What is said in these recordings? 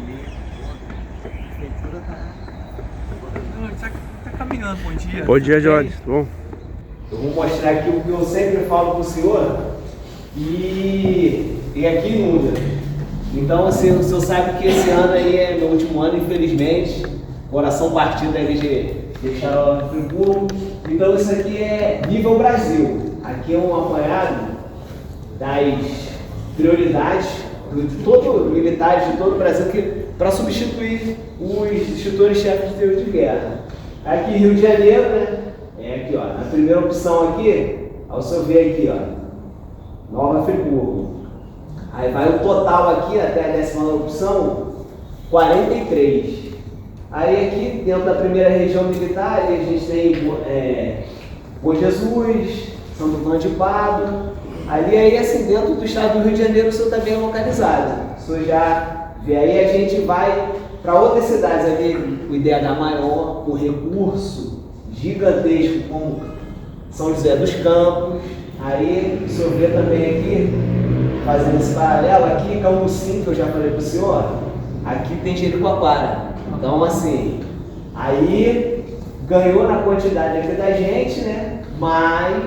A prefeitura tá caminhando. Bom dia. Bom dia, Jorge. Bom. Eu vou mostrar aqui o que eu sempre falo para o senhor e aqui inunda. Então, assim, o senhor sabe que esse ano aí é meu último ano, infelizmente. Coração partido aí de deixar lá no Friburgo. Então, isso aqui é nível Brasil. Aqui é um apanhado das prioridades militares de todo o Brasil para substituir os instrutores-chefes de guerra. Aqui Rio de Janeiro, né? É aqui, ó. Na primeira opção aqui, ao senhor ver aqui, ó. Nova Friburgo. Aí vai o total aqui até a 10ª opção, 43. Aí aqui, dentro da primeira região militar, a gente tem Bom Jesus, Santo Antônio de Pádua. Aí assim, dentro do estado do Rio de Janeiro, o senhor também é localizado. O senhor já vê aí, a gente vai para outras cidades ali, o IDH maior, com recurso gigantesco, como São José dos Campos. Aí o senhor vê também aqui, fazendo esse paralelo, aqui Cambucim, que eu já falei para o senhor, aqui tem Jericoacoara. Então assim, aí ganhou na quantidade aqui da gente, né? Mas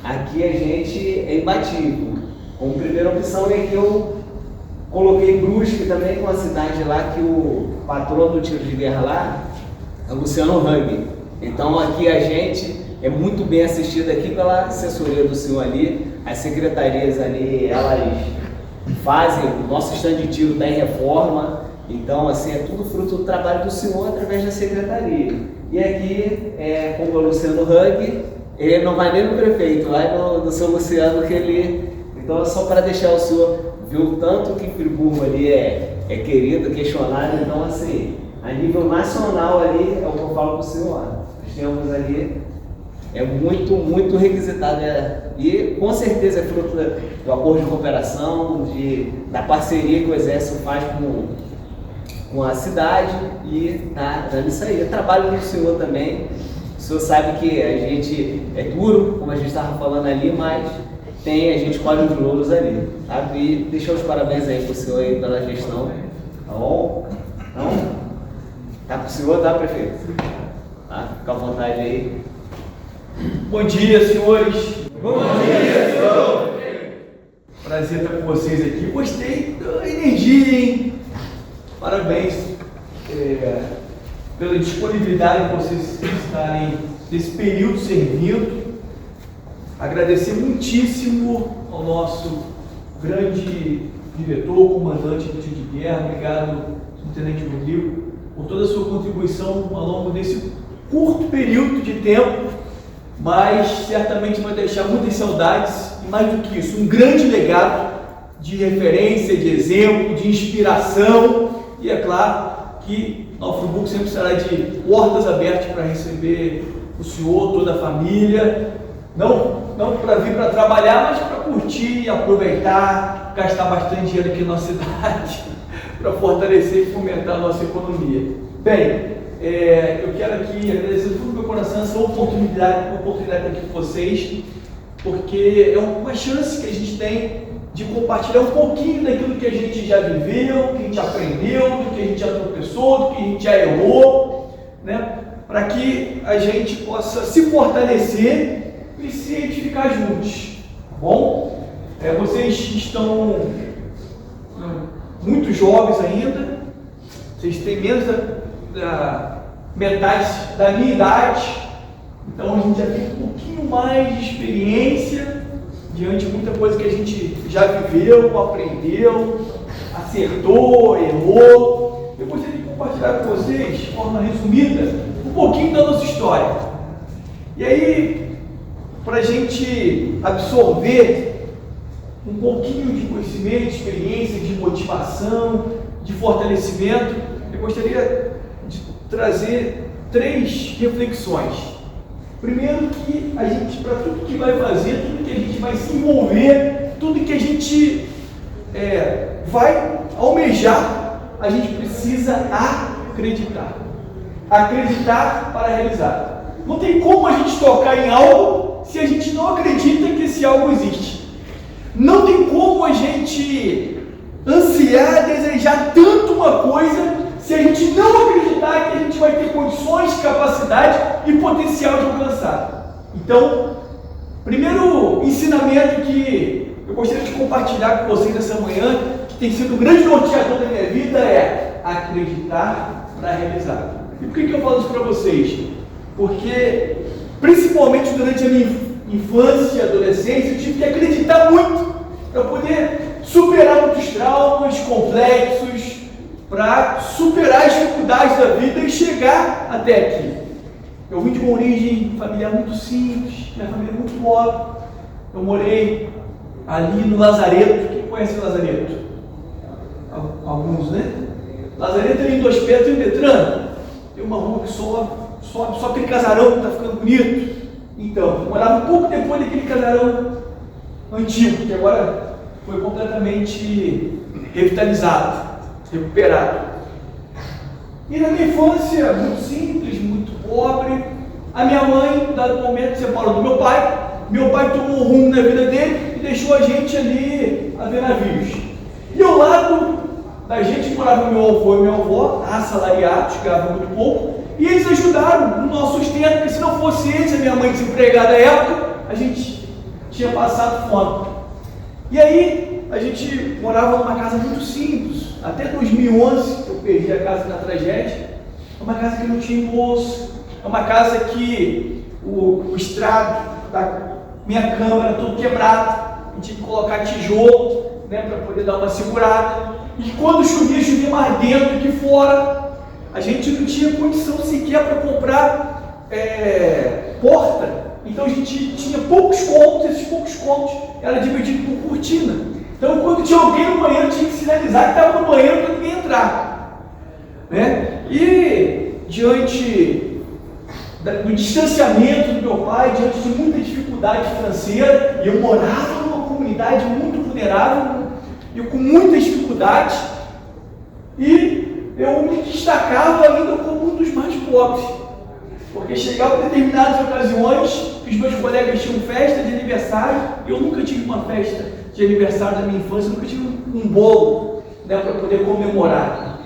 aqui a gente é imbatível. Como primeira opção é que eu coloquei Brusque também, com a cidade lá que o patrono do tiro de guerra lá é o Luciano Hang. Então aqui a gente é muito bem assistido aqui pela assessoria do senhor ali, as secretarias ali, elas fazem, o nosso stand de tiro está em reforma, então assim, é tudo fruto do trabalho do senhor através da secretaria. E aqui, como é o Luciano Hang, ele não vai nem no prefeito, vai no seu Luciano, que ele... Então é só para deixar o senhor ver o tanto que Friburgo ali é querido, questionado. Então assim, a nível nacional ali, é o que eu falo para o senhor, nós temos ali, é muito requisitado, e com certeza é fruto do acordo de cooperação, da parceria que o Exército faz com a cidade, e tá dando isso aí. Eu trabalho com o senhor também. O senhor sabe que a gente é duro, como a gente estava falando ali, mas a gente colhe os louros ali, sabe? E deixar os parabéns aí pro senhor aí pela gestão, tá bom? Então, tá pro senhor, tá, prefeito? Tá? Fica à vontade aí. Bom dia, senhores. Bom dia, senhor. Prazer estar com vocês aqui. Gostei da energia, hein? Parabéns pela disponibilidade de vocês estarem nesse período servindo. Agradecer muitíssimo ao nosso grande diretor, comandante do tiro de guerra. Obrigado, Tenente Rodrigo, por toda a sua contribuição ao longo desse curto período de tempo, mas certamente vai deixar muitas saudades e, mais do que isso, um grande legado de referência, de exemplo, de inspiração. E é claro que Nova Friburgo sempre estará de portas abertas para receber o senhor, toda a família, não para vir para trabalhar, mas para curtir, aproveitar, gastar bastante dinheiro aqui na nossa cidade, para fortalecer e fomentar a nossa economia. Bem, eu quero aqui agradecer do fundo do meu coração essa oportunidade aqui com vocês, porque é uma chance que a gente tem de compartilhar um pouquinho daquilo que a gente já viveu, que a gente aprendeu, do que a gente já tropeçou, do que a gente já errou, né? Para que a gente possa se fortalecer e se edificar juntos, tá bom? Vocês estão muito jovens ainda, vocês têm menos da metade da minha idade, então a gente já tem um pouquinho mais de experiência diante de muita coisa que a gente já viveu, aprendeu, acertou, errou. Eu gostaria de compartilhar com vocês, de forma resumida, um pouquinho da nossa história. E aí, para a gente absorver um pouquinho de conhecimento, de experiência, de motivação, de fortalecimento, eu gostaria de trazer 3 reflexões. Primeiro, que a gente, para tudo que vai fazer, tudo que a gente vai se envolver, tudo que a gente vai almejar, a gente precisa acreditar. Acreditar para realizar. Não tem como a gente tocar em algo se a gente não acredita que esse algo existe. Não tem como a gente ansiar, desejar tanto uma coisa condições, capacidade e potencial de alcançar. Então, primeiro ensinamento que eu gostaria de compartilhar com vocês nessa manhã, que tem sido um grande norteador da minha vida, é acreditar para realizar. E por que eu falo isso para vocês? Porque, principalmente durante a minha infância e adolescência, eu tive que acreditar muito para poder superar muitos traumas complexos, para superar as dificuldades da vida e chegar até aqui. Eu vim de uma origem familiar muito simples, minha família é muito pobre. Eu morei ali no Lazareto. Quem conhece o Lazareto? Alguns, né? Lazareto ali em Dois Pedras, tem o Detran. Tem uma rua que sobe, só aquele casarão que está ficando bonito. Então, eu morava um pouco depois daquele casarão antigo, que agora foi completamente revitalizado, recuperado. E na minha infância, muito simples, muito pobre, a minha mãe, em dado momento, separou do meu pai. Meu pai tomou um rumo na vida dele e deixou a gente ali a ver navios. E ao lado da gente morava meu avô e minha avó, assalariados, ganhavam muito pouco, e eles ajudaram no nosso sustento, porque se não fosse eles, a minha mãe desempregada na época, a gente tinha passado fome. E aí, a gente morava numa casa muito simples. Até 2011, eu perdi a casa na tragédia. É uma casa que não tinha embolso. É uma casa que o estrado da minha cama era todo quebrado. Eu tinha que colocar tijolo, né, para poder dar uma segurada. E quando chovia mais dentro que fora. A gente não tinha condição sequer para comprar porta. Então a gente tinha poucos cômodos. Esses poucos cômodos eram divididos por cortina. Então, quando tinha alguém no banheiro, tinha que sinalizar que estava no banheiro para ninguém entrar. Né? E, diante do distanciamento do meu pai, diante de muita dificuldade financeira, e eu morava numa comunidade muito vulnerável, e com muita dificuldade, e eu me destacava ainda como um dos mais pobres. Porque chegava em determinadas ocasiões, que os meus colegas tinham festa de aniversário, e eu nunca tive uma festa de aniversário da minha infância, eu nunca tive um bolo, né, para poder comemorar.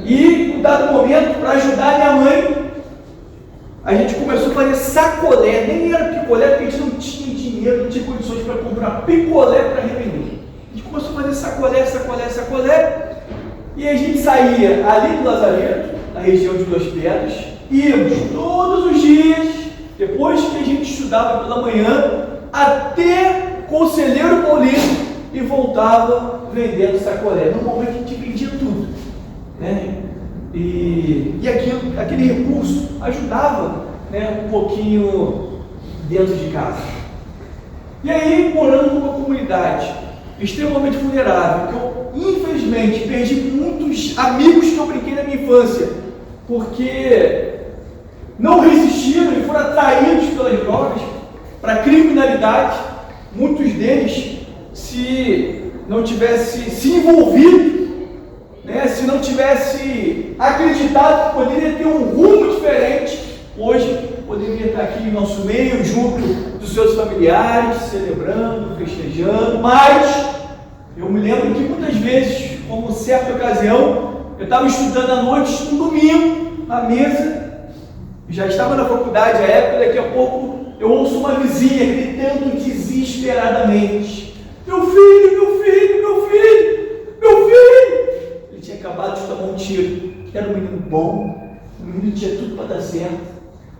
E, em dado momento, para ajudar a minha mãe, a gente começou a fazer sacolé. Nem era picolé, porque a gente não tinha dinheiro, não tinha condições para comprar picolé para revender. A gente começou a fazer sacolé, e a gente saía ali do Lazareto, na região de Duas Pedras, íamos todos os dias, depois que a gente estudava pela manhã, até Conselheiro Paulino, e voltava vendendo sacolé. No momento a gente vendia tudo, né? E aquele recurso ajudava, né, um pouquinho dentro de casa. E aí, morando numa comunidade extremamente vulnerável, que eu infelizmente perdi muitos amigos que eu brinquei na minha infância, porque não resistiram e foram atraídos pelas drogas, para a criminalidade. Muitos deles, se não tivesse se envolvido, né, se não tivesse acreditado que poderia ter um rumo diferente, hoje poderia estar aqui no nosso meio, junto dos seus familiares, celebrando, festejando. Mas eu me lembro que muitas vezes, como certa ocasião, eu estava estudando à noite, no domingo, na mesa, já estava na faculdade à época, daqui a pouco eu ouço uma vizinha gritando desesperadamente: meu filho! Ele tinha acabado de tomar um tiro. Era um menino bom, um menino que tinha tudo para dar certo,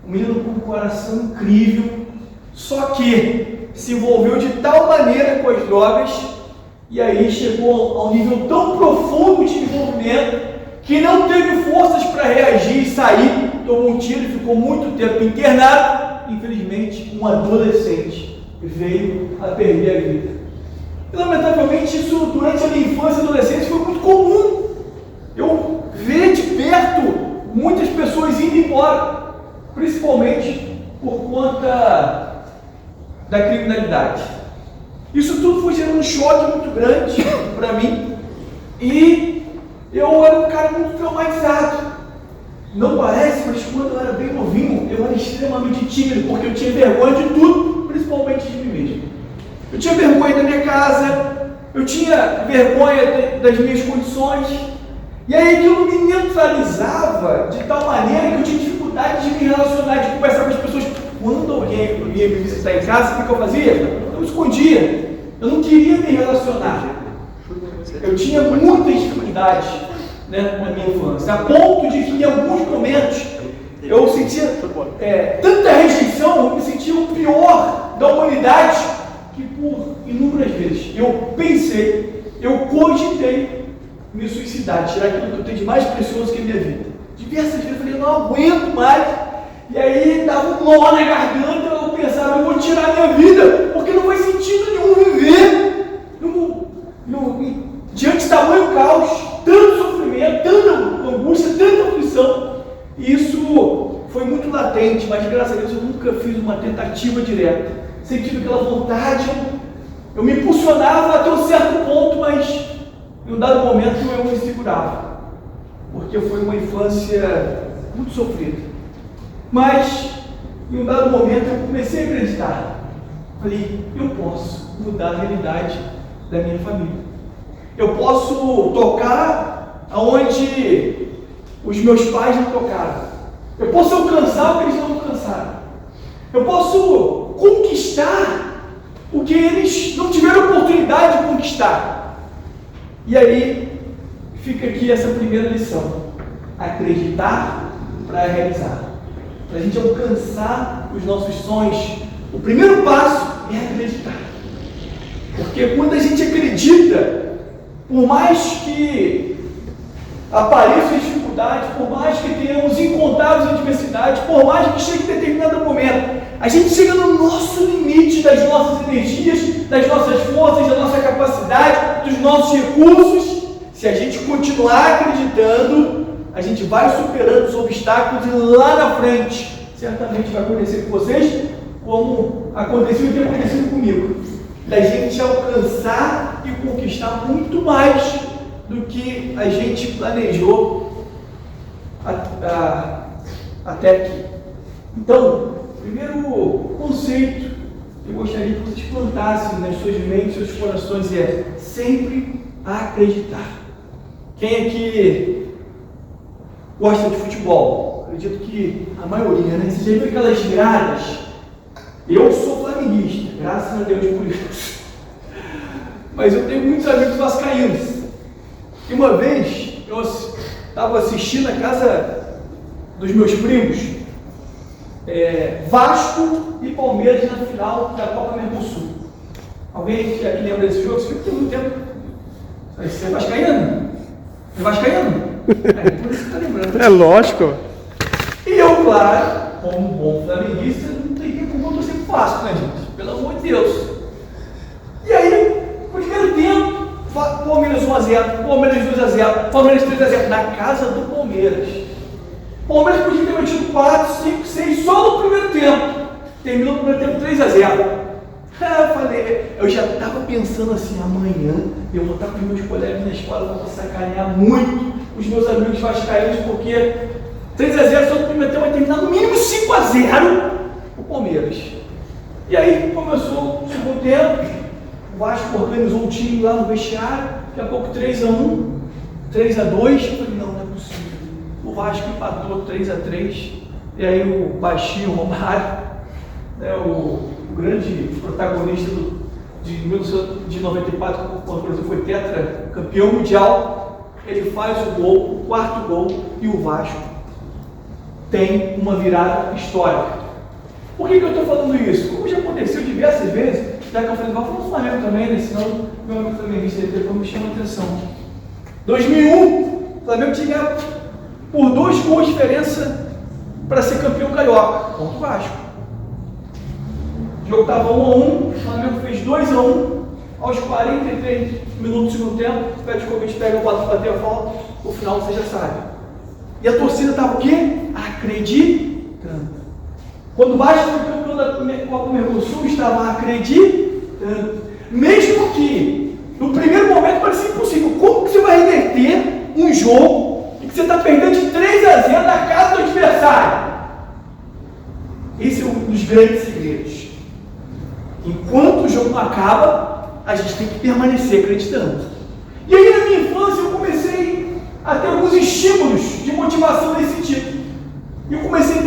um menino com um coração incrível, só que se envolveu de tal maneira com as drogas, e aí chegou a um nível tão profundo de envolvimento, que não teve forças para reagir e sair, tomou um tiro e ficou muito tempo internado. Infelizmente, um adolescente veio a perder a vida. E, lamentavelmente, isso durante a minha infância e adolescência foi muito comum. Eu ver de perto muitas pessoas indo embora, principalmente por conta da criminalidade. Isso tudo foi gerando um choque muito grande para mim, e eu era um cara muito traumatizado. Não parece, mas quando eu era bem novinho, eu era extremamente tímido, porque eu tinha vergonha de tudo, principalmente de mim mesmo. Eu tinha vergonha da minha casa, eu tinha vergonha das minhas condições, e aí aquilo me neutralizava de tal maneira que eu tinha dificuldade dificuldade de me relacionar, de conversar com as pessoas. Quando alguém ia me visitar em casa, o que eu fazia? Eu me escondia. Eu não queria me relacionar. Eu tinha muitas dificuldades, né, na minha infância, a ponto de que em alguns momentos eu sentia tanta rejeição, eu me sentia o pior da humanidade, que por inúmeras vezes eu cogitei me suicidar, tirar aquilo que eu tenho de mais precioso que é a minha vida. Diversas vezes eu falei, eu não aguento mais, e aí dava um nó na garganta, eu pensava, eu vou tirar a minha vida, porque não faz sentido nenhum viver diante de tamanho caos, tanto sofrimento, tanta angústia, tanta aflição. E isso foi muito latente, mas graças a Deus eu nunca fiz uma tentativa direta. Sempre tive aquela vontade, eu me impulsionava até um certo ponto, mas em um dado momento eu me segurava, porque foi uma infância muito sofrida. Mas em um dado momento eu comecei a acreditar. Falei, eu posso mudar a realidade da minha família. Eu posso tocar aonde os meus pais não tocaram. Eu posso alcançar o que eles não alcançaram. Eu posso conquistar o que eles não tiveram oportunidade de conquistar. E aí fica aqui essa primeira lição: acreditar para realizar. Para a gente alcançar os nossos sonhos, o primeiro passo é acreditar. Porque quando a gente acredita, por mais que apareçam dificuldades, por mais que tenhamos incontáveis adversidades, por mais que chegue em determinado momento, a gente chega no nosso limite das nossas energias, das nossas forças, da nossa capacidade, dos nossos recursos. Se a gente continuar acreditando, a gente vai superando os obstáculos e lá na frente, certamente vai acontecer com vocês, como aconteceu e tem acontecido comigo, da gente alcançar e conquistar muito mais do que a gente planejou até aqui. Então, primeiro conceito que eu gostaria que vocês plantassem nas suas mentes, nos seus corações é sempre acreditar. Quem aqui gosta de futebol? Acredito que a maioria, né? Você já viu aquelas gradas? Eu sou flamenguista, graças a Deus por isso. Mas eu tenho muitos amigos vascaínos. E uma vez eu estava assistindo a casa dos meus primos, Vasco e Palmeiras na final da Copa Mercosul. Alguém aqui lembra desse jogo? Você fica tem muito tempo. Você é vascaíno? É vascaíno? Por isso que está lembrando. É lógico. E eu, claro, como bom flamenguista, não teria como eu torcer pro Vasco, né, gente? Pelo amor de Deus. E aí, no primeiro tempo, Palmeiras 1x0, Palmeiras 2x0, Palmeiras 3x0, na casa do Palmeiras. Palmeiras podia ter metido 4, 5, 6 só no primeiro tempo. Terminou o primeiro tempo 3x0. Eu falei, eu já estava pensando assim, amanhã eu vou estar com meus colegas na escola, vou sacanear muito os meus amigos vascaínos, porque 3x0 só no primeiro tempo vai terminar no mínimo 5x0 o Palmeiras. E aí começou o segundo tempo, o Vasco organizou um time lá no vestiário, daqui a pouco 3x1, 3x2, eu falei, não é possível. O Vasco empatou 3x3, e aí o baixinho, o Romário, né, o grande protagonista de 94, quando por exemplo foi tetra campeão mundial, ele faz o gol, o quarto gol, e o Vasco tem uma virada histórica. Por que eu estou falando isso? Como já aconteceu diversas vezes, já que eu falei, vou falar do Flamengo também, né? Senão meu amigo flamenguista depois me chama a atenção. 2001, o Flamengo tinha por 2 gols de diferença para ser campeão carioca contra o Vasco. O jogo estava 1x1, o Flamengo fez 2x1, aos 43 minutos do segundo tempo, o Petkovic pega o bola para bater a falta, o final você já sabe. E a torcida estava o quê? Acreditando. Quando o Vasco foi campeão da Copa Mercosul, estava acreditando. Mesmo que no primeiro momento parecia impossível. Como que você vai reverter um jogo em que você está perdendo de 3x0 na casa do adversário? Esse é um dos grandes segredos. Enquanto o jogo não acaba, a gente tem que permanecer acreditando. E aí na minha infância eu comecei a ter alguns estímulos de motivação nesse sentido. E eu comecei a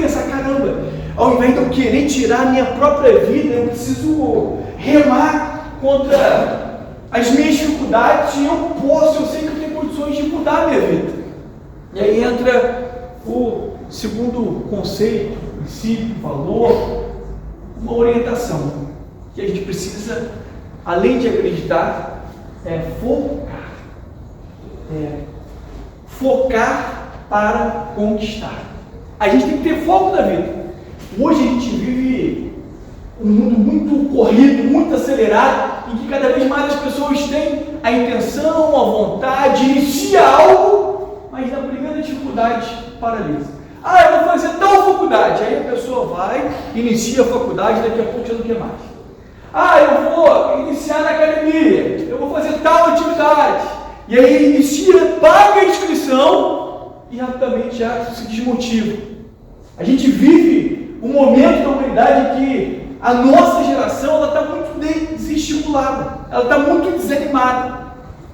invés de eu querer tirar a minha própria vida, eu preciso remar contra as minhas dificuldades e eu sei que eu tenho condições de mudar a minha vida. E aí entra o segundo conceito, princípio, valor, uma orientação que a gente precisa, além de acreditar, focar para conquistar. A gente tem que ter foco na vida. Hoje a gente vive um mundo muito corrido, muito acelerado, em que cada vez mais as pessoas têm a intenção, a vontade, inicia algo, mas na primeira dificuldade paralisa. Eu vou fazer tal faculdade. Aí a pessoa vai, inicia a faculdade, daqui a pouco já não quer mais. Eu vou iniciar na academia, eu vou fazer tal atividade. E aí inicia, paga a inscrição e rapidamente já se desmotiva. A gente vive um momento da humanidade que a nossa geração está muito desestimulada, ela está muito desanimada.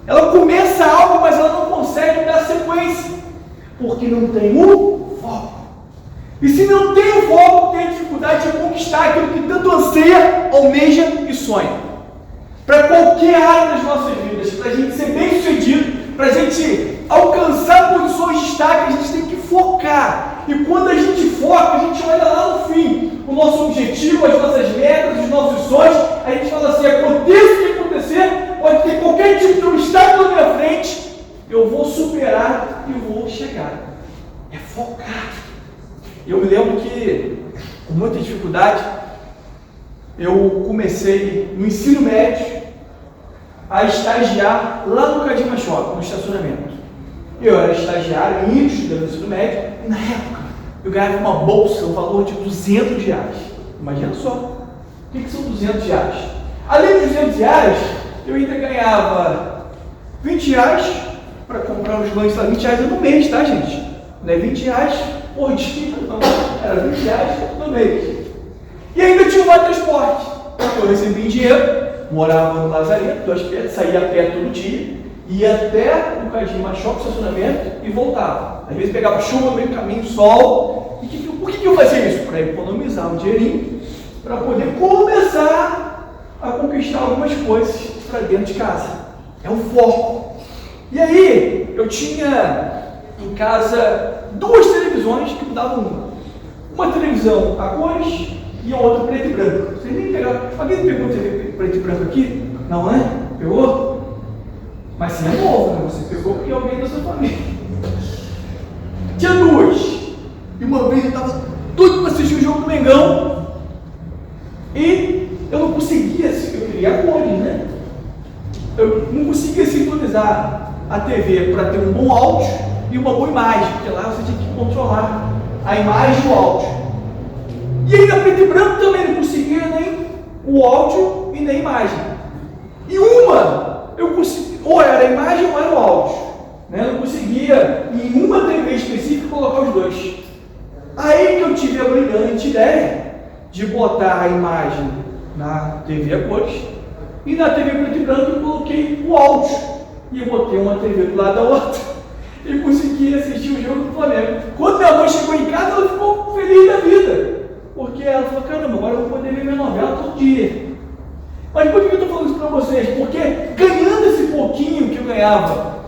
Ela começa algo, mas ela não consegue dar sequência, porque não tem o foco. E se não tem o foco, tem a dificuldade de conquistar aquilo que tanto anseia, almeja e sonha. Para qualquer área das nossas vidas, para a gente ser bem sucedido, para a gente alcançar posições de destaque, a gente tem que focar. E quando a gente foca, a gente olha lá no fim, o nosso objetivo, as nossas metas, os nossos sonhos, a gente fala assim: aconteça o que acontecer, pode ter qualquer tipo de obstáculo na minha frente, eu vou superar e vou chegar. É focar. Eu me lembro que, com muita dificuldade, eu comecei no ensino médio a estagiar lá no Cadima Shopping, no estacionamento. Eu era estagiário, ainda estudando no ensino médio, e na época eu ganhava uma bolsa, o valor de R$200. Imagina só, o que são R$200? Além de R$200, eu ainda ganhava R$20 para comprar os lanches lá. R$20 no mês, tá, gente? Não é R$20 por dia, não, era R$20 no mês. E ainda tinha o vale transporte. Eu recebia dinheiro, morava no Lazareto, 2 Pedras, saía a pé todo dia, ia até o Cadima Shopping, estacionamento e voltava. Às vezes pegava chuva no meio do caminho, sol. E por que eu fazia isso? Para economizar um dinheirinho, para poder começar a conquistar algumas coisas para dentro de casa. É o foco. E aí, eu tinha em casa 2 televisões que me davam uma televisão a cores e a outra preto e branco. Vocês nem pegaram. Alguém pegou TV preto e branco aqui? Não, né? Pegou? Mas sim, é novo, né? Você pegou porque é alguém da sua família. Tinha 2. E uma vez eu estava doido para assistir o jogo do Mengão e eu não conseguia, eu queria a cores, né? Eu não conseguia sintonizar a TV para ter um bom áudio e uma boa imagem, porque lá você tinha que controlar a imagem e o áudio. E ainda preto e branco também não conseguia nem o áudio e nem a imagem. E uma, eu conseguia, ou era a imagem ou era o áudio. Né? Eu não conseguia, em uma TV específica, colocar os 2. Aí que eu tive a brilhante ideia de botar a imagem na TV a cores e na TV preto e branco eu coloquei o áudio. E eu botei uma TV do lado da outra e consegui assistir o jogo do Flamengo. Quando minha mãe chegou em casa, ela ficou feliz da vida, porque ela falou: caramba, agora eu vou poder ver minha novela todo dia. Mas por que eu estou falando isso para vocês? Porque ganhando esse pouquinho que eu ganhava,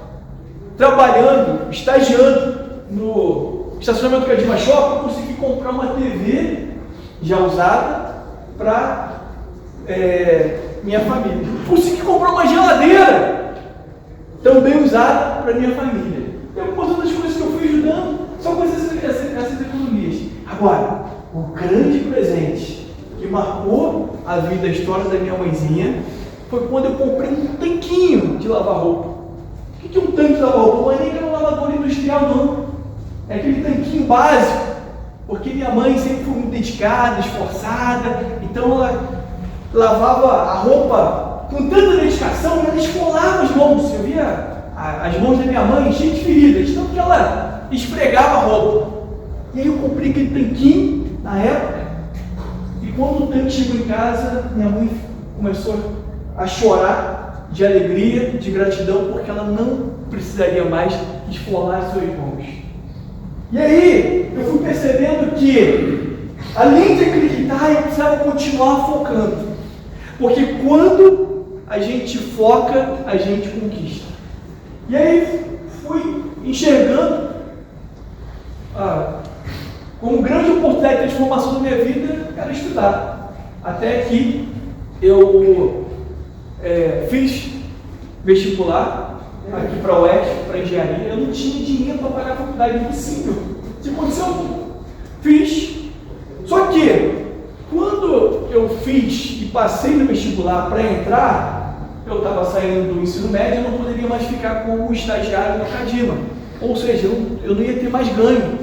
trabalhando, estagiando no estacionamento do Cadima Shopping, eu consegui comprar uma TV já usada para minha família. Consegui comprar uma geladeira também usada para minha família. E algumas outras coisas que eu fui ajudando, só com essas economias. Agora, o grande presente que marcou a vida, a história da minha mãezinha, foi quando eu comprei um tanquinho de lavar roupa. O que é um tanque de lavar roupa? Não é nem um lavador industrial, não. É aquele tanquinho básico, porque minha mãe sempre foi muito dedicada, esforçada, então ela lavava a roupa com tanta dedicação, ela esfolava as mãos. Eu via as mãos da minha mãe cheias de feridas, tanto que ela esfregava a roupa. E aí eu comprei aquele tanquinho na época, e quando o tanque chegou em casa, minha mãe começou a chorar de alegria, de gratidão, porque ela não precisaria mais esfolar as suas mãos. E aí eu fui percebendo que, além de acreditar e eu precisava continuar focando. Porque quando a gente foca, a gente conquista. E aí fui enxergando como grande oportunidade de transformação da minha vida, era estudar. Até que eu fiz vestibular aqui para a UESC, para engenharia. Eu não tinha dinheiro para pagar a faculdade, impossível. Se aconteceu, fiz. Só que, quando eu fiz e passei no vestibular para entrar, eu estava saindo do ensino médio, eu não poderia mais ficar como estagiário no Cadima. Ou seja, eu não ia ter mais ganho.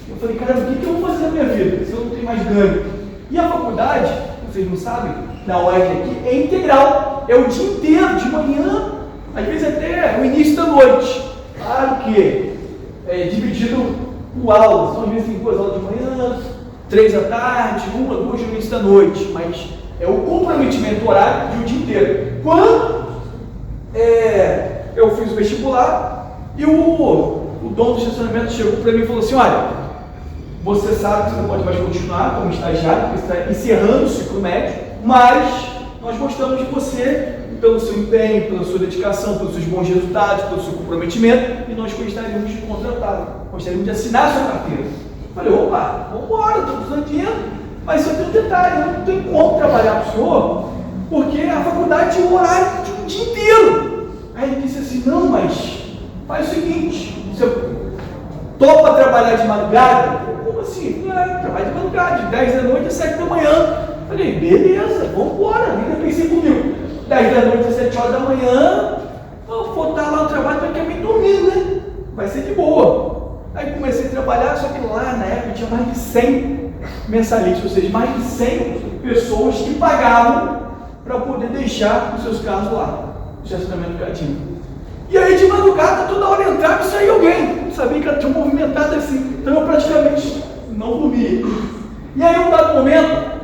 Eu falei, caramba, o que eu vou fazer na minha vida se eu não tenho mais ganho? E a faculdade, vocês não sabem, na UESC aqui, é integral. É o dia inteiro, de manhã, às vezes até o início da noite. Claro que é dividido por aulas. Então, às vezes tem 2 aulas de manhã, 3 da tarde, 1, 2 no início da noite. Mas é o comprometimento horário de o dia inteiro. Quando eu fiz o vestibular e o dono do estacionamento chegou para mim e falou assim, olha, você sabe que você não pode mais continuar como estagiário, porque você está encerrando o ciclo médio, mas nós gostamos de você pelo seu empenho, pela sua dedicação, pelos seus bons resultados, pelo seu comprometimento, e nós gostaríamos de contratá-lo, gostaríamos de assinar a sua carteira. Eu falei, opa, vamos embora, estou precisando de dinheiro, mas só tem um detalhe, eu não tenho como trabalhar para o senhor, porque a faculdade tinha um horário de um dia inteiro. Aí ele disse assim, não, mas faz o seguinte, você topa trabalhar de madrugada? Como assim? Trabalho de madrugada, de 10 da noite a 7 da manhã. Falei, beleza, vamos embora. Ainda pensei comigo, 10 da noite a 7 horas da manhã, eu vou estar lá no trabalho praticamente dormindo, né? Vai ser de boa. Aí comecei a trabalhar, só que lá na época tinha mais de 100 mensalistas, ou seja, mais de 100 pessoas que pagavam para poder deixar os seus carros lá, no estacionamento do Cadinho. E aí de madrugada, toda hora entrava e saía alguém. Eu sabia que era tão movimentado assim, então eu praticamente não dormia. E aí, em um dado momento,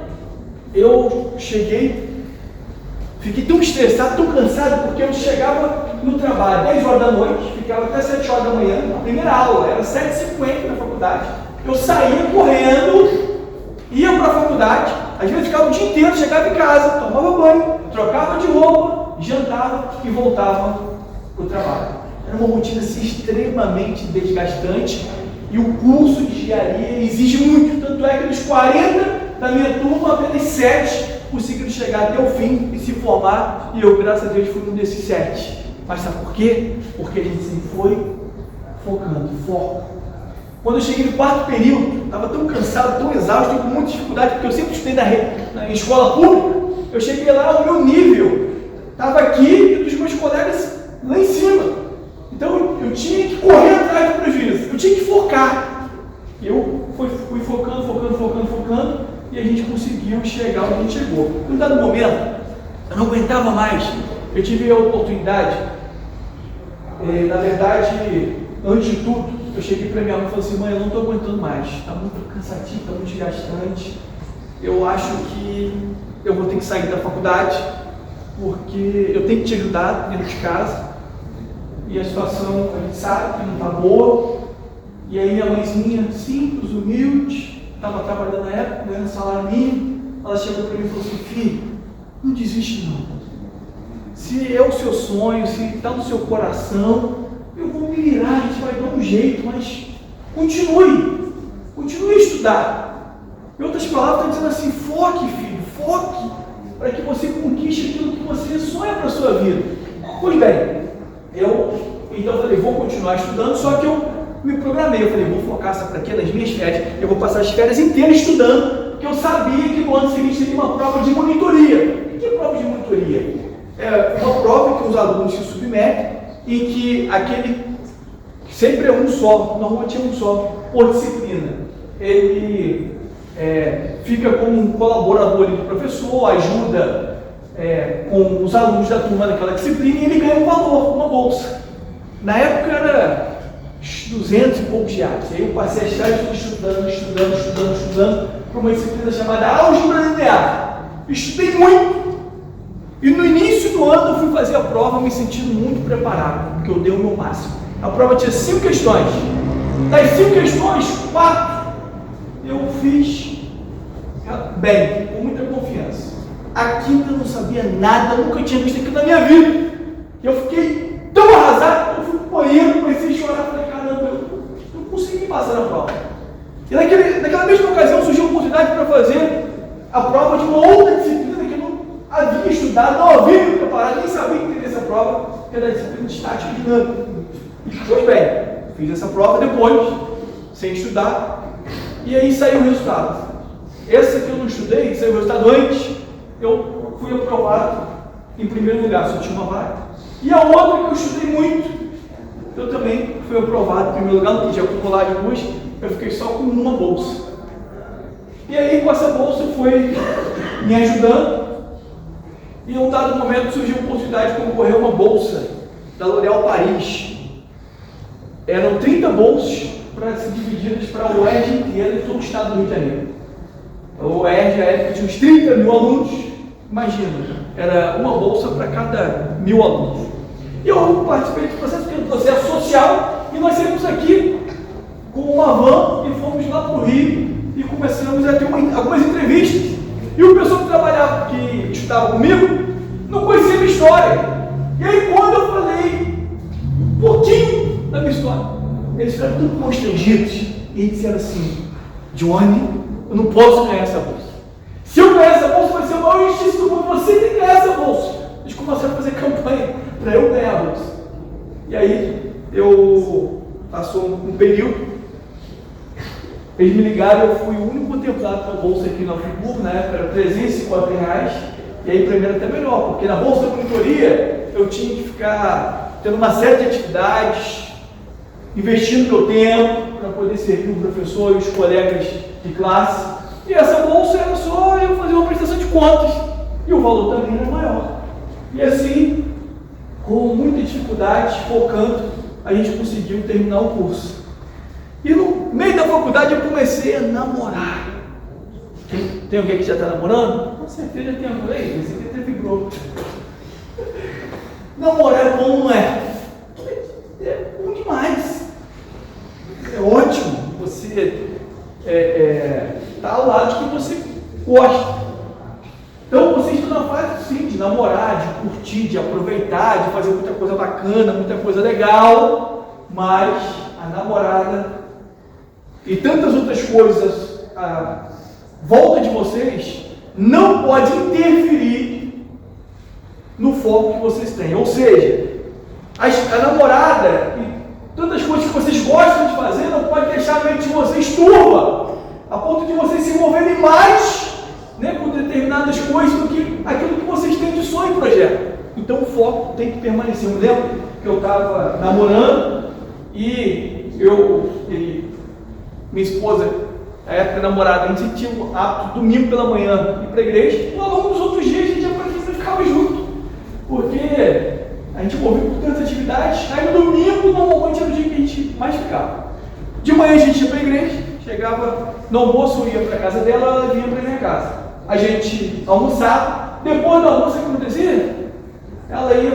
eu cheguei, fiquei tão estressado, tão cansado, porque eu chegava no trabalho 10 horas da noite, ficava até 7 horas da manhã, a primeira aula era 7h50 na faculdade. Eu saía correndo, ia para a faculdade, às vezes ficava o dia inteiro, chegava em casa, tomava banho, trocava de roupa, jantava e voltava para o trabalho. Era uma rotina assim, extremamente desgastante, e o curso de engenharia exige muito, tanto é que dos 40 da minha turma, apenas 7 conseguiram chegar até o fim e se formar, e eu, graças a Deus, fui um desses 7. Mas sabe por quê? Porque a gente sempre foi focando, foco. Quando eu cheguei no 4º período, estava tão cansado, tão exausto, com muita dificuldade, porque eu sempre estudei na escola pública. Eu cheguei lá, o meu nível estava aqui e dos meus colegas lá em cima. Então eu tinha que correr atrás do prejuízo, eu tinha que focar. E eu fui focando, e a gente conseguiu chegar onde a gente chegou. Num dado momento, eu não aguentava mais. Eu tive a oportunidade, na verdade, antes de tudo, eu cheguei para minha mãe e falei assim, mãe, eu não estou aguentando mais, está muito cansativo, está muito desgastante, eu acho que eu vou ter que sair da faculdade, porque eu tenho que te ajudar dentro de casa, e a situação, a gente sabe que não está boa. E aí minha mãezinha, simples, humilde, estava trabalhando na época, ganhando salário mínimo, ela chegou para mim e falou assim, filho, não desiste não. Se é o seu sonho, se está no seu coração, eu vou me virar, a gente vai dar um jeito, mas continue a estudar. Em outras palavras, está dizendo assim, foque, filho, foque, para que você conquiste aquilo que você sonha para a sua vida. Pois bem, então eu falei, vou continuar estudando, só que eu me programei, eu falei, vou focar, sabe para quê? Nas minhas férias, eu vou passar as férias inteiras estudando, porque eu sabia que no ano seguinte teria uma prova de monitoria. E que prova de monitoria? É uma prova que os alunos se submetem e que aquele, sempre é um só, normalmente é um só, por disciplina. Ele fica como um colaborador ali do professor, ajuda com os alunos da turma daquela disciplina, e ele ganha um valor, uma bolsa. Na época era 200 e poucos reais. Aí eu passei as férias estudando para uma disciplina chamada Álgebra Linear. Estudei muito. E no início do ano eu fui fazer a prova me sentindo muito preparado, porque eu dei o meu máximo. A prova tinha 5 questões. Das 5 questões, 4 eu fiz bem, com muita confiança. A quinta eu não sabia nada, nunca tinha visto aquilo na minha vida. Eu fiquei tão arrasado que eu fui pro banheiro, comecei a chorar, falei, caramba, eu não consegui passar na prova. E naquela mesma ocasião surgiu a oportunidade para fazer a prova de uma outra disciplina que eu não havia estudado, não havia me preparado, nem sabia que teria essa prova, que era a disciplina de estática e dinâmica. Pois bem, fiz essa prova depois, sem estudar, e aí saiu o resultado. Essa que eu não estudei, saiu o resultado antes, eu fui aprovado em primeiro lugar, só tinha uma vaga. E a outra que eu estudei muito, eu também fui aprovado em primeiro lugar, não podia acumular de duas, eu fiquei só com uma bolsa. E aí com essa bolsa foi me ajudando, e em um dado momento surgiu a oportunidade de concorrer a uma bolsa da L'Oréal Paris. Eram 30 bolsas para ser divididas para a UERJ inteira e todo o estado do Rio de Janeiro. A UERJ, à época, tinha uns 30 mil alunos, imagina, era uma bolsa para cada 1000 alunos. E eu participei do processo, que é um processo social, e nós saímos aqui com uma van e fomos lá para o Rio e começamos a ter algumas entrevistas. E o pessoal que trabalhava, que estudava comigo, não conhecia a minha história. E aí quando eu falei um pouquinho da minha história, eles ficaram tudo constrangidos e disseram assim, Johnny, eu não posso ganhar essa bolsa. Se eu ganhar essa bolsa, vai ser o maior injustiça do mundo, você tem que ganhar essa bolsa. Eles começaram a fazer campanha para eu ganhar a bolsa. E aí, passou um período, eles me ligaram, eu fui o único contemplado com a bolsa aqui na FIBUR, na época era R$350, e aí para mim era até melhor, porque na bolsa da monitoria eu tinha que ficar tendo uma série de atividades, investindo meu tempo para poder servir o professor e os colegas de classe. E essa bolsa era só eu fazer uma prestação de contas, e o valor também era maior. E assim, com muita dificuldade, focando, a gente conseguiu terminar o curso. E no meio da faculdade eu comecei a namorar. Tem alguém que já está namorando? Com certeza tem alguém aí, você até vibrou. Namorar é bom, não é? É bom demais. É ótimo você estar ao lado de quem você gosta. Então você está na fase sim, de namorar, de curtir, de aproveitar, de fazer muita coisa bacana, muita coisa legal, mas a namorada e tantas outras coisas à volta de vocês não pode interferir no foco que vocês têm. Ou seja, a namorada e tantas coisas que vocês gostam de fazer não pode deixar a mente de vocês turva, a ponto de vocês se envolverem mais, né, com determinadas coisas do que aquilo que vocês têm de sonho e projeto. Então o foco tem que permanecer. Eu lembro que eu estava namorando e minha esposa, na época namorada, a gente tinha o hábito domingo pela manhã ir para a igreja, e ao longo dos outros dias a gente já ficava junto, porque a gente envolvia com tantas atividades. Aí no domingo normalmente era o dia que a gente mais ficava. De manhã a gente ia para a igreja, chegava no almoço, eu ia para a casa dela, ela vinha para a minha casa. A gente almoçava, depois do almoço o que acontecia? Ela ia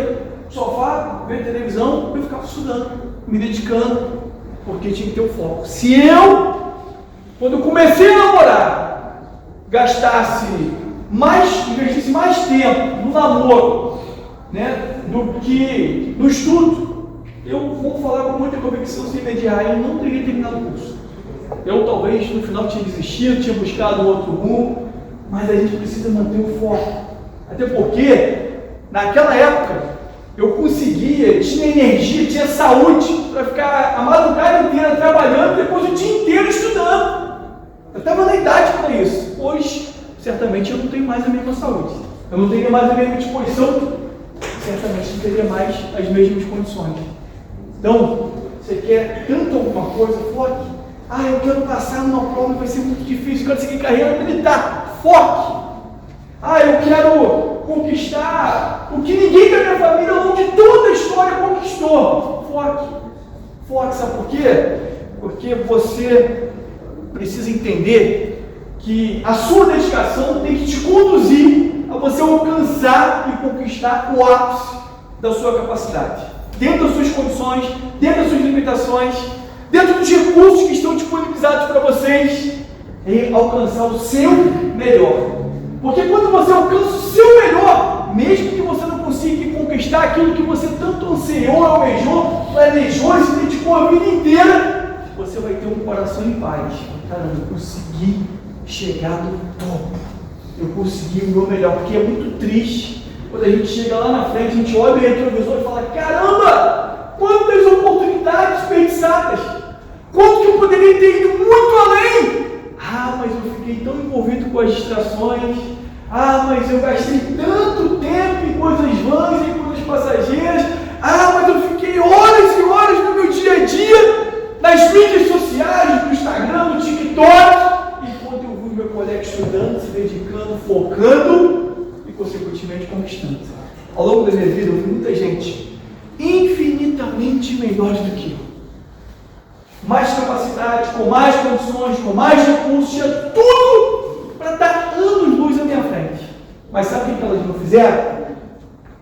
pro sofá, ver televisão, eu ficava estudando, me dedicando, porque tinha que ter o foco. Se eu, quando eu comecei a namorar, investisse mais tempo no namoro, né, do que no estudo, eu vou falar com muita convicção sem mediar, eu não teria terminado o curso. Eu talvez no final tinha desistido, tinha buscado um outro rumo, mas a gente precisa manter o foco. Até porque, naquela época, eu conseguia, tinha energia, tinha saúde para ficar a madrugada inteira trabalhando, depois o dia inteiro estudando. Eu estava na idade para isso. Hoje, certamente, eu não tenho mais a mesma saúde. Eu não teria mais a mesma disposição, certamente não teria mais as mesmas condições. Então, você quer tanto alguma coisa, foque. Eu quero passar numa prova que vai ser muito difícil, eu quero seguir carreira militar, foque. Eu quero conquistar o que ninguém da minha família ao longo de toda a história conquistou. Foque. Foque, sabe por quê? Porque você precisa entender que a sua dedicação tem que te conduzir a você alcançar e conquistar o ápice da sua capacidade. Dentro das suas condições, dentro das suas limitações, dentro dos recursos que estão disponibilizados para vocês, é alcançar o seu melhor. Porque quando você alcança o seu melhor, mesmo que você não consiga conquistar aquilo que você tanto ansiou, almejou, planejou e se dedicou a vida inteira, você vai ter um coração em paz. Caramba, eu consegui chegar no topo. Eu consegui o meu melhor. Porque é muito triste quando a gente chega lá na frente, a gente olha o retrovisor e fala: caramba, quantas oportunidades desperdiçadas! Quanto que eu poderia ter ido muito além! Ah, mas eu fiquei tão envolvido com as distrações. Ah, mas eu gastei tanto tempo em coisas vãs, em coisas passageiras. Ah, mas eu fiquei horas e horas no meu dia a dia, nas mídias sociais, no Instagram, no TikTok, enquanto eu vi meu colega estudando, se dedicando, focando e, consequentemente, conquistando. Ao longo da minha vida, eu vi muita gente infinitamente melhor do que eu. Mais capacidade, com mais condições, com mais recursos, tinha tudo para estar anos-luz à minha frente. Mas sabe o que elas não fizeram?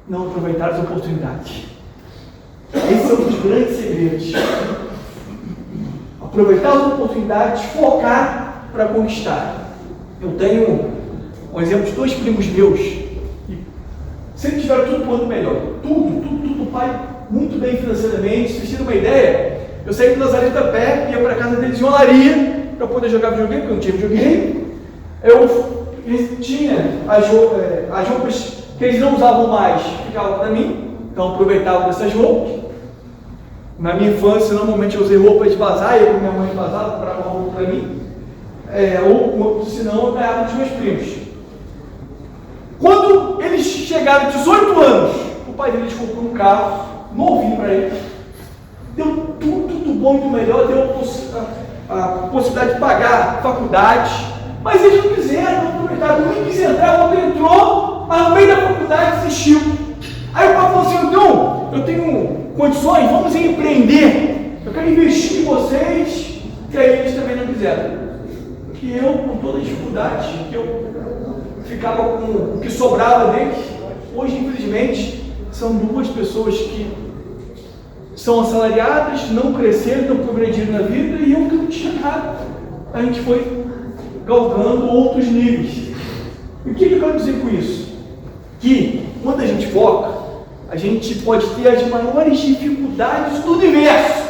Não aproveitaram as oportunidades. Esse é um dos grandes segredos. Aproveitar as oportunidades, focar para conquistar. Eu tenho um exemplo de 2 primos meus, e sempre tiveram tudo quanto melhor. Tudo, pai, muito bem financeiramente. Se vocês terem uma ideia, eu saí do Nazaré a pé, ia para a casa deles em olaria, para poder jogar videogame, porque eu não tinha videogame. Eu tinha as roupas que eles não usavam mais, ficavam para mim, então eu aproveitava dessas roupas. Na minha infância, normalmente eu usei roupas de bazar, ia com minha mãe de bazar, comprava uma roupa para mim, ou senão eu ganhava dos meus primos. Quando eles chegaram 18 anos, o pai deles comprou um carro novinho para eles, deu tudo do bom e do melhor, deu a possibilidade de pagar faculdade, mas eles não quiseram, não aproveitaram, nem quis entrar, o outro entrou, mas no meio da faculdade desistiu. Aí o pai falou assim: então, eu tenho condições, vamos empreender, eu quero investir em vocês, que aí eles também não quiseram. E eu, com toda a dificuldade, que eu ficava com o que sobrava deles, hoje, infelizmente, são 2 pessoas que são assalariadas, não cresceram, não progrediram na vida, e eu que não tinha nada. A gente foi galgando outros níveis. E o que eu quero dizer com isso? Que quando a gente foca, a gente pode ter as maiores dificuldades do universo,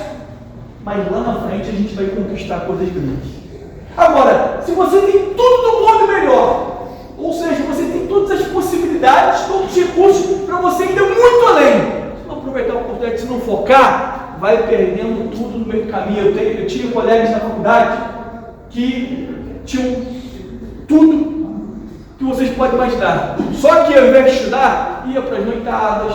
mas lá na frente a gente vai conquistar coisas grandes. Agora, se você tem tudo do bom e do melhor, ou seja, você tem todas as possibilidades, todos os recursos para você ir muito além, se não aproveitar a oportunidade, se não focar, vai perdendo tudo no meio do caminho. Eu tinha colegas na faculdade que tinham tudo que vocês podem imaginar, só que ao invés de estudar, ia para as noitadas.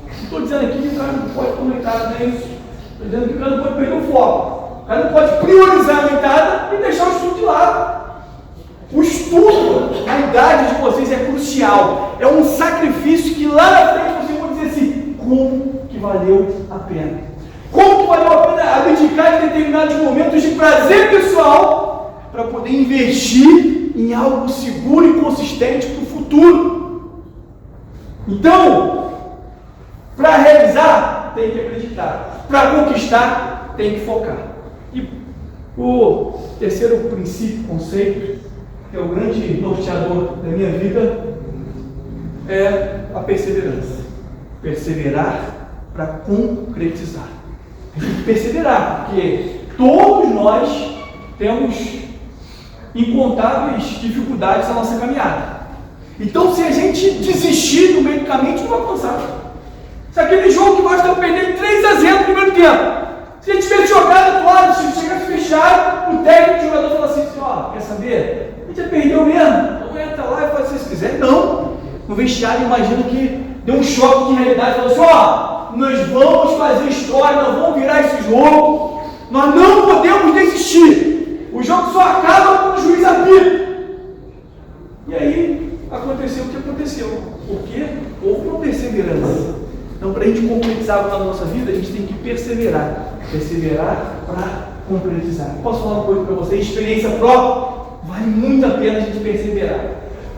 Não estou dizendo aqui que o cara não pode ir para noitada, nem isso. Estou dizendo que o cara não pode perder o foco. O cara não pode priorizar a noitada e deixar o estudo de lado. O estudo, a idade de vocês é crucial. É um sacrifício que lá na frente vocês vão dizer assim: como que valeu a pena? Como que valeu a pena abdicar de determinados momentos de prazer pessoal para poder investir em algo seguro e consistente para o futuro? Então, para realizar, tem que acreditar. Para conquistar, tem que focar. E o terceiro princípio, conceito, que é o grande norteador da minha vida, é a perseverança. Perseverar para concretizar. A gente tem que perseverar, porque todos nós temos incontáveis dificuldades na nossa caminhada. Então, se a gente desistir no meio do caminho, a gente não vai avançar. Se aquele jogo que nós estamos perdendo 3-0 no primeiro tempo, se a gente tivesse jogado atuado, se chegasse fechado, o técnico do jogador fala assim: ó, quer saber? A gente já perdeu mesmo, então entra lá e faz o que vocês quiserem. Não, no vestiário, imagino que deu um choque de realidade, falou assim: ó, nós vamos fazer história, nós vamos virar esse jogo, nós não podemos desistir, o jogo só acaba quando o juiz apita. E aí aconteceu o que aconteceu. Por quê? Houve uma perseverança. Então, para a gente concretizar algo na nossa vida, a gente tem que perseverar. Perseverar para concretizar. Posso falar uma coisa para vocês? Experiência própria, vale muito a pena a gente perseverar.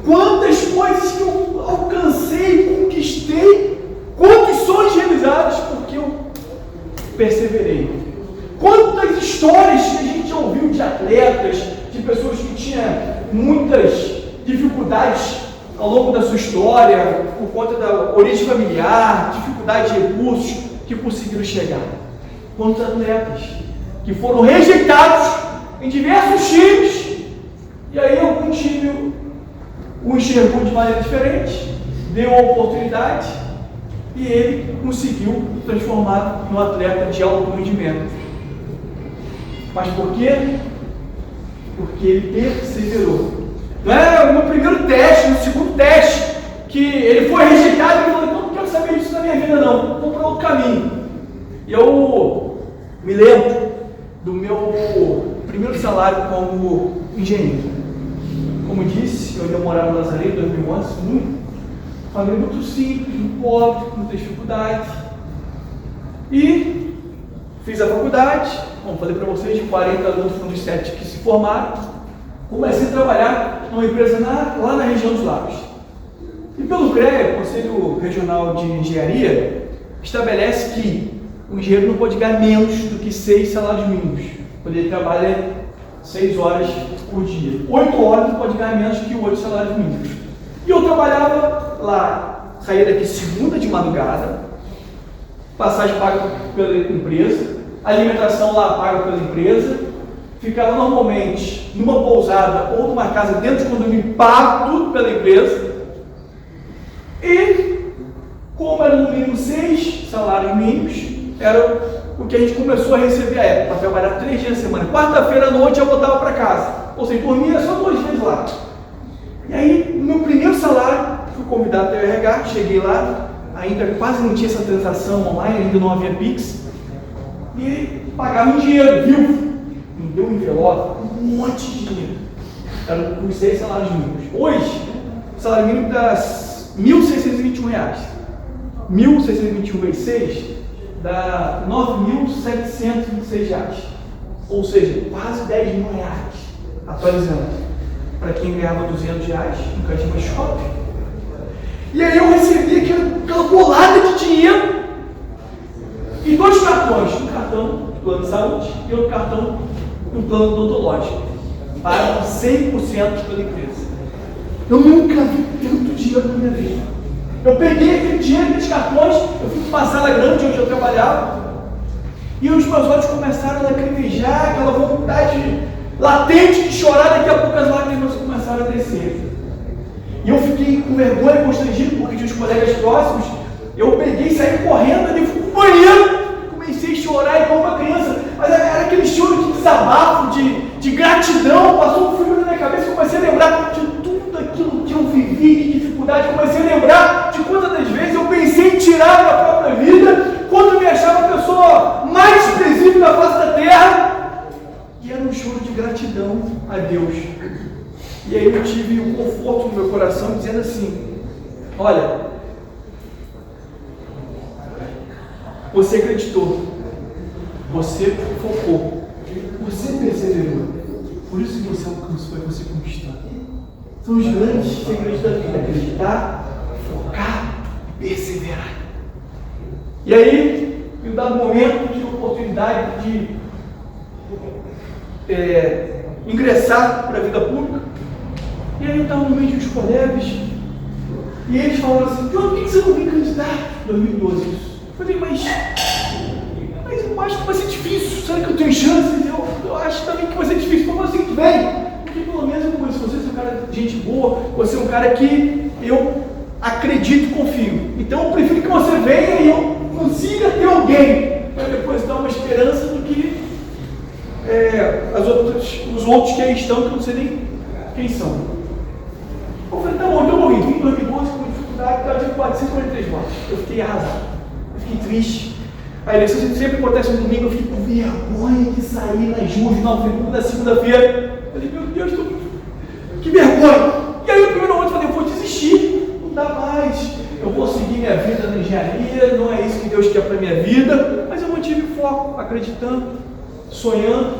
Quantas coisas que eu alcancei, conquistei, quantos sonhos realizados, porque eu perseverei. Quantas histórias que a gente já ouviu de atletas, de pessoas que tinham muitas dificuldades ao longo da sua história, por conta da origem familiar, dificuldade de recursos, que conseguiram chegar. Quantos atletas que foram rejeitados em diversos times, e aí algum time o enxergou de maneira diferente, deu a oportunidade, e ele conseguiu transformar num atleta de alto rendimento. Mas por quê? Porque ele perseverou. Não é no primeiro teste, no segundo teste, que ele foi rejeitado e ele falou: não quero saber disso na minha vida não, vou para outro caminho. E eu me lembro do meu primeiro salário como engenheiro. Como disse, eu ia morar no Nazaré em 2011, família muito simples, muito pobre, muita dificuldade. E fiz a faculdade, como falei para vocês, de 40 alunos, foram de 7 que se formaram. Comecei a trabalhar numa empresa lá na região dos Lagos. E pelo CREA, Conselho Regional de Engenharia, estabelece que o engenheiro não pode ganhar menos do que 6 salários mínimos, quando ele trabalha 6 horas por dia. 8 horas não pode ganhar menos que 8 salários mínimos. E eu trabalhava lá, saía daqui segunda de madrugada, passagem paga pela empresa, alimentação lá paga pela empresa, ficava normalmente numa pousada ou numa casa dentro de condomínio pago tudo pela empresa. E como era no mínimo 6 salários mínimos, era o que a gente começou a receber à época, para trabalhar 3 dias na semana. Quarta-feira à noite eu voltava para casa, ou seja, dormia só 2 vezes lá. E aí, no meu primeiro salário, fui convidado para o RH, cheguei lá, ainda quase não tinha essa transação online, ainda não havia Pix, e pagava em dinheiro, viu? Me deu um envelope, um monte de dinheiro. Eram os 6 salários mínimos. Hoje, o salário mínimo dá R$1.621. 1.621 vezes 6 dá R$9.726. Ou seja, quase R$10 mil, atualizando. Para quem ganhava R$200 no Catima Shopping. E aí eu recebi aquela bolada de dinheiro e 2 cartões, um cartão do plano de saúde e outro cartão do plano odontológico, pagam 100% pela empresa. Eu nunca vi tanto dinheiro na minha vida. Eu peguei aquele dinheiro, aqueles cartões, eu fui para uma sala grande onde eu trabalhava, e os meus olhos começaram a lacrimejar, aquela vontade latente de chorar, daqui a pouco as lágrimas começaram a descer. E eu fiquei com vergonha, constrangido, porque tinha os colegas próximos. Eu peguei, saí correndo, e fui pro banheiro, comecei a chorar igual uma criança, mas era aquele choro de desabafo, de gratidão, passou um filme na minha cabeça, comecei a lembrar de tudo aquilo que eu vivi, de dificuldade, comecei a lembrar de quantas das vezes eu pensei em tirar a minha própria vida, quando eu me achava a pessoa mais desprezível da face da terra, e era um choro de gratidão a Deus. E aí eu tive um conforto no meu coração, dizendo assim: olha, você acreditou, você focou, você perseverou, por isso que você alcançou e você conquistou. São os grandes segredos da vida: acreditar, focar e perseverar. E aí, em um dado momento, tive a oportunidade de ingressar para a vida pública. E aí eu estava no meio de uns colegas, e eles falaram assim: por que você não vem candidato? 2012 isso. Eu falei: mas eu acho que vai ser difícil, será que eu tenho chances? Eu acho também que vai ser difícil, mas você que vem, porque pelo menos eu conheço você, é um cara de gente boa, você é um cara que eu acredito e confio. Então eu prefiro que você venha e eu consiga ter alguém para depois dar uma esperança do que os outros que aí estão, que eu não sei nem quem são. Eu falei: tá bom, então eu vim em 2012 com dificuldade, estava de 443 votos. Eu fiquei arrasado, eu fiquei triste. A eleição sempre acontece no domingo, eu fiquei com vergonha de sair nas ruas, na segunda-feira. Eu falei: meu Deus, que vergonha! E aí, no primeiro momento, eu falei: eu vou desistir, não dá mais. Eu vou seguir minha vida na engenharia, não é isso que Deus quer para a minha vida. Mas eu mantive foco, acreditando, sonhando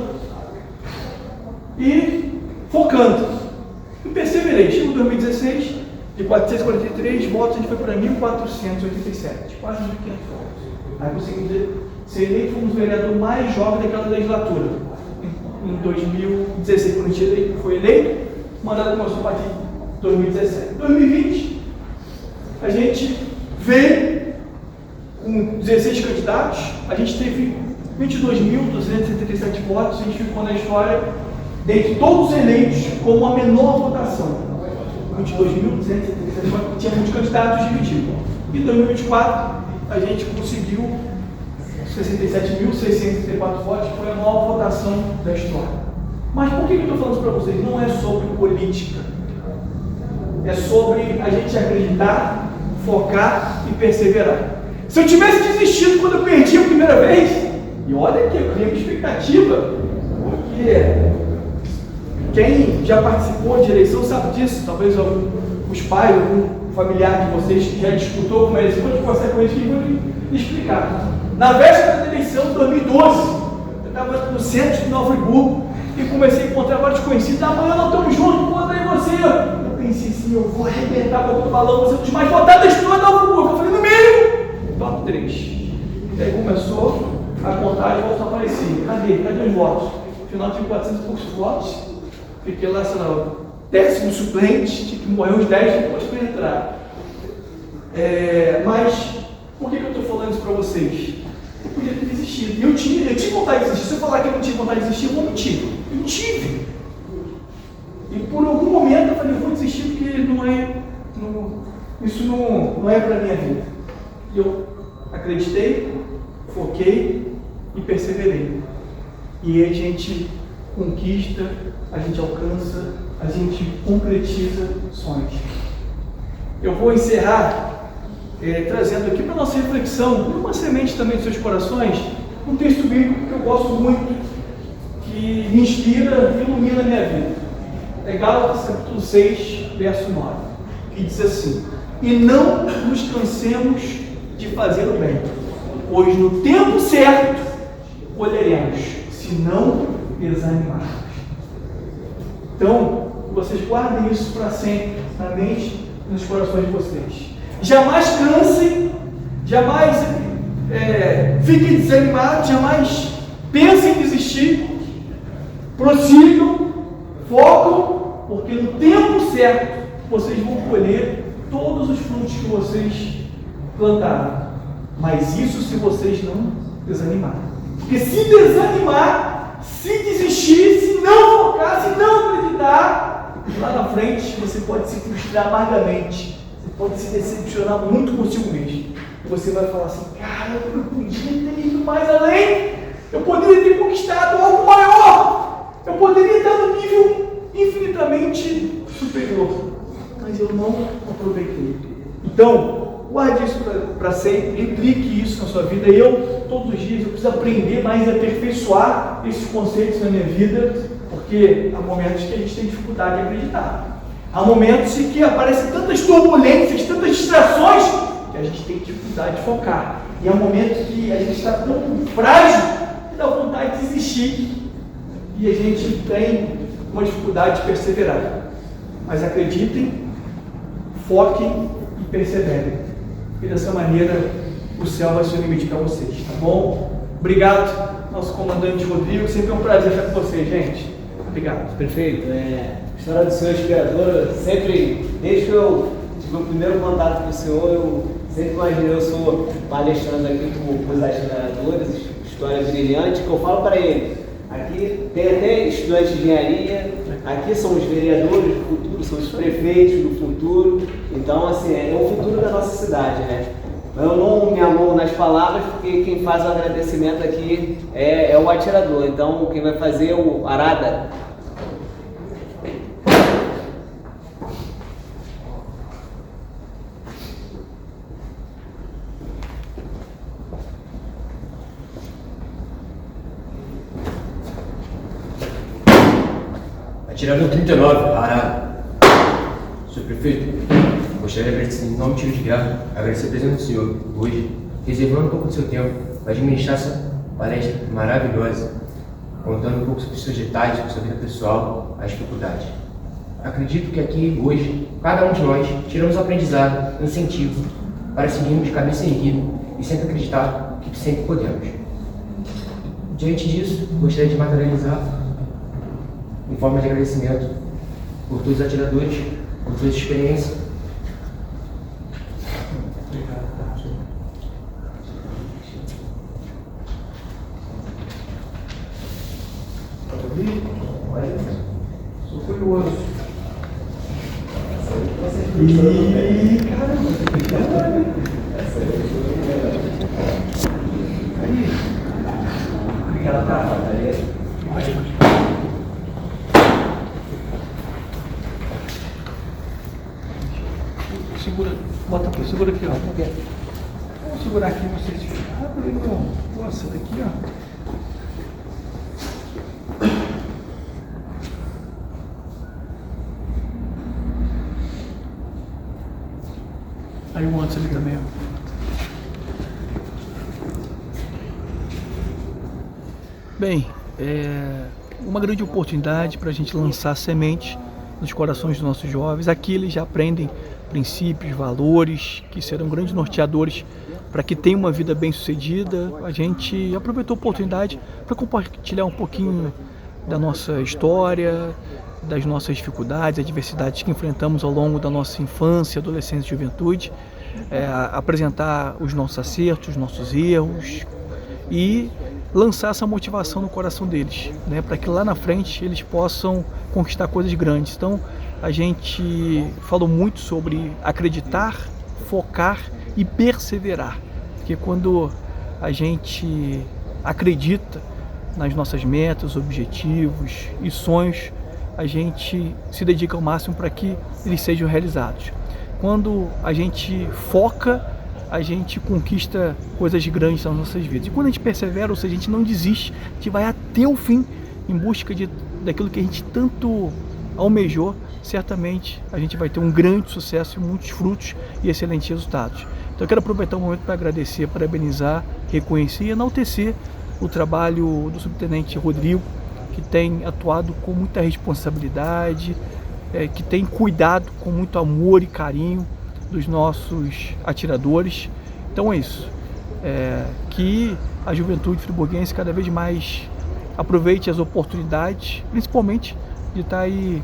e focando. E perseverei. Chegou em 2016, de 443 votos, a gente foi para 1.487, quase 1.500 votos. Aí conseguimos ser eleito, fomos o vereador mais jovem daquela legislatura. Em 2016, quando a gente foi eleito, o mandato começou a partir de 2017. Em 2020, a gente veio com 16 candidatos, a gente teve 22.277 votos, a gente ficou na história, dentre todos os eleitos, com a menor votação. 22.277 votos, tinha muitos candidatos divididos. Em 2024, a gente conseguiu 67.674 votos, que foi a maior votação da história. Mas por que eu estou falando isso para vocês? Não é sobre política. É sobre a gente acreditar, focar e perseverar. Se eu tivesse desistido quando eu perdi a primeira vez, e olha que eu criei uma expectativa, porque quem já participou de eleição sabe disso, talvez os pais, algum familiar de vocês que já disputou com eles, pode conversar com eles que vão lhe explicar. Na véspera da eleição de 2012, eu estava no centro de Nova Friburgo e comecei a encontrar vários conhecidos. Amanhã nós estamos juntos, conta aí você. Eu pensei assim, eu vou arrebentar a boca do balão, você é um dos mais votados da história de Nova Friburgo. Eu falei, no mínimo, top 3. E aí começou a contagem, voltou a aparecer. Cadê os votos? No final tive 400 e poucos votos. Fiquei lá, sei lá, décimo suplente, tinha que morrer uns 10 depois para entrar. Mas, por que eu estou falando isso para vocês? Eu podia ter desistido. Eu tinha vontade de desistir. Se eu falar que eu não tinha vontade de desistir, eu vou mentir. Eu tive. E por algum momento eu falei, eu vou desistir porque isso não é para a minha vida. E eu acreditei, foquei e perseverei. E aí a gente conquista, a gente alcança, a gente concretiza sonhos. Eu vou encerrar trazendo aqui para a nossa reflexão, uma semente também dos seus corações, um texto bíblico que eu gosto muito, que me inspira e ilumina a minha vida. É Gálatas capítulo 6, verso 9, que diz assim: e não nos cansemos de fazer o bem, pois no tempo certo colheremos, se não desanimarmos. Então, vocês guardem isso para sempre, na mente e nos corações de vocês. Jamais cansem, jamais fiquem desanimados, jamais pensem em desistir, prossigam, focam, porque no tempo certo vocês vão colher todos os frutos que vocês plantaram. Mas isso se vocês não desanimarem. Porque se desanimar, se desistir, se não focar, se não acreditar, lá na frente você pode se frustrar amargamente. Você pode se decepcionar muito consigo mesmo. Você vai falar assim, cara, eu podia ter ido mais além, eu poderia ter conquistado algo maior, eu poderia estar num nível infinitamente superior, mas eu não aproveitei. Então, guarde isso para sempre, implique isso na sua vida. Eu, todos os dias, eu preciso aprender mais e aperfeiçoar esses conceitos na minha vida, porque há momentos que a gente tem dificuldade de acreditar. Há momentos em que aparecem tantas turbulências, tantas distrações, que a gente tem dificuldade de focar. E há momentos que a gente está tão frágil que dá vontade de desistir. E a gente tem uma dificuldade de perseverar. Mas acreditem, foquem e perseverem. E dessa maneira o céu vai ser o limite para vocês, tá bom? Obrigado, nosso comandante Rodrigo. Sempre é um prazer estar com vocês, gente. Obrigado. Perfeito. A história do senhor inspiradora, sempre, desde que eu tive o primeiro contato com o senhor, eu sempre imaginei eu sou palestrando aqui com os aspiradores, história brilhante, que eu falo para ele. Aqui tem até estudantes de engenharia, aqui são os vereadores do futuro, são os prefeitos do futuro. Então, assim, é o futuro da nossa cidade, né? Eu não me alongo nas palavras, porque quem faz o agradecimento aqui é o atirador. Então, quem vai fazer é o Arada. Atirador 39, Arada. Senhor Prefeito, gostaria de agradecer em nome do tiro de guerra, agradecer a presença do senhor hoje, reservando um pouco do seu tempo para administrar essa palestra maravilhosa, contando um pouco sobre os seus detalhes, sobre sua vida pessoal, as dificuldades. Acredito que aqui, hoje, cada um de nós tiramos aprendizado, incentivo, para seguirmos de cabeça erguida e sempre acreditar que sempre podemos. Diante disso, gostaria de materializar, em forma de agradecimento, por todos os atiradores, por toda a experiência. Sou curioso. Ih, caramba. Aí. Obrigado, tá? Ótimo. Segura, bota aqui, segura aqui, ó. Vamos segurar aqui, vocês. Nossa, daqui, ó. Aí o antes ali também, ó. Bem, é uma grande oportunidade para a gente lançar semente nos corações dos nossos jovens. Aqui eles já aprendem princípios, valores que serão grandes norteadores para que tenham uma vida bem-sucedida. A gente aproveitou a oportunidade para compartilhar um pouquinho da nossa história, das nossas dificuldades, adversidades que enfrentamos ao longo da nossa infância, adolescência e juventude, apresentar os nossos acertos, os nossos erros e lançar essa motivação no coração deles, né, para que lá na frente eles possam conquistar coisas grandes. Então, a gente falou muito sobre acreditar, focar e perseverar, porque quando a gente acredita nas nossas metas, objetivos e sonhos, a gente se dedica ao máximo para que eles sejam realizados. Quando a gente foca, a gente conquista coisas grandes nas nossas vidas. E quando a gente persevera, ou seja, a gente não desiste, a gente vai até o fim em busca daquilo que a gente tanto almejou, certamente a gente vai ter um grande sucesso, muitos frutos e excelentes resultados. Então eu quero aproveitar o momento para agradecer, parabenizar, reconhecer e enaltecer o trabalho do subtenente Rodrigo, que tem atuado com muita responsabilidade, que tem cuidado com muito amor e carinho dos nossos atiradores. Então é isso, que a juventude friburguense cada vez mais aproveite as oportunidades, principalmente de estar aí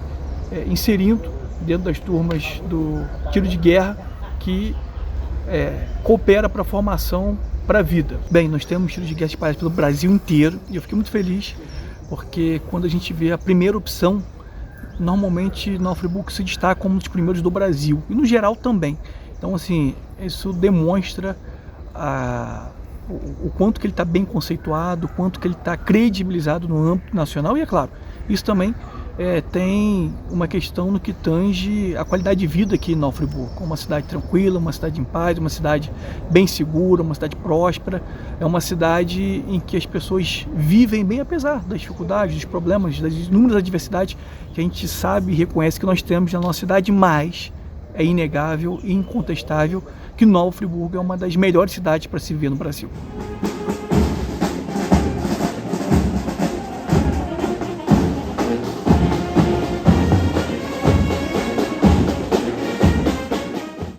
inserindo dentro das turmas do tiro de guerra, que coopera para a formação para a vida. Bem, nós temos tiro de guerra espalhados pelo Brasil inteiro e eu fiquei muito feliz porque quando a gente vê a primeira opção, normalmente Nova Friburgo se destaca como um dos primeiros do Brasil e no geral também. Então assim, isso demonstra o quanto que ele está bem conceituado, o quanto que ele está credibilizado no âmbito nacional e é claro, isso também tem uma questão no que tange a qualidade de vida aqui em Nova Friburgo, uma cidade tranquila, uma cidade em paz, uma cidade bem segura, uma cidade próspera, é uma cidade em que as pessoas vivem bem apesar das dificuldades, dos problemas, das inúmeras adversidades que a gente sabe e reconhece que nós temos na nossa cidade, mas é inegável e incontestável que Nova Friburgo é uma das melhores cidades para se viver no Brasil.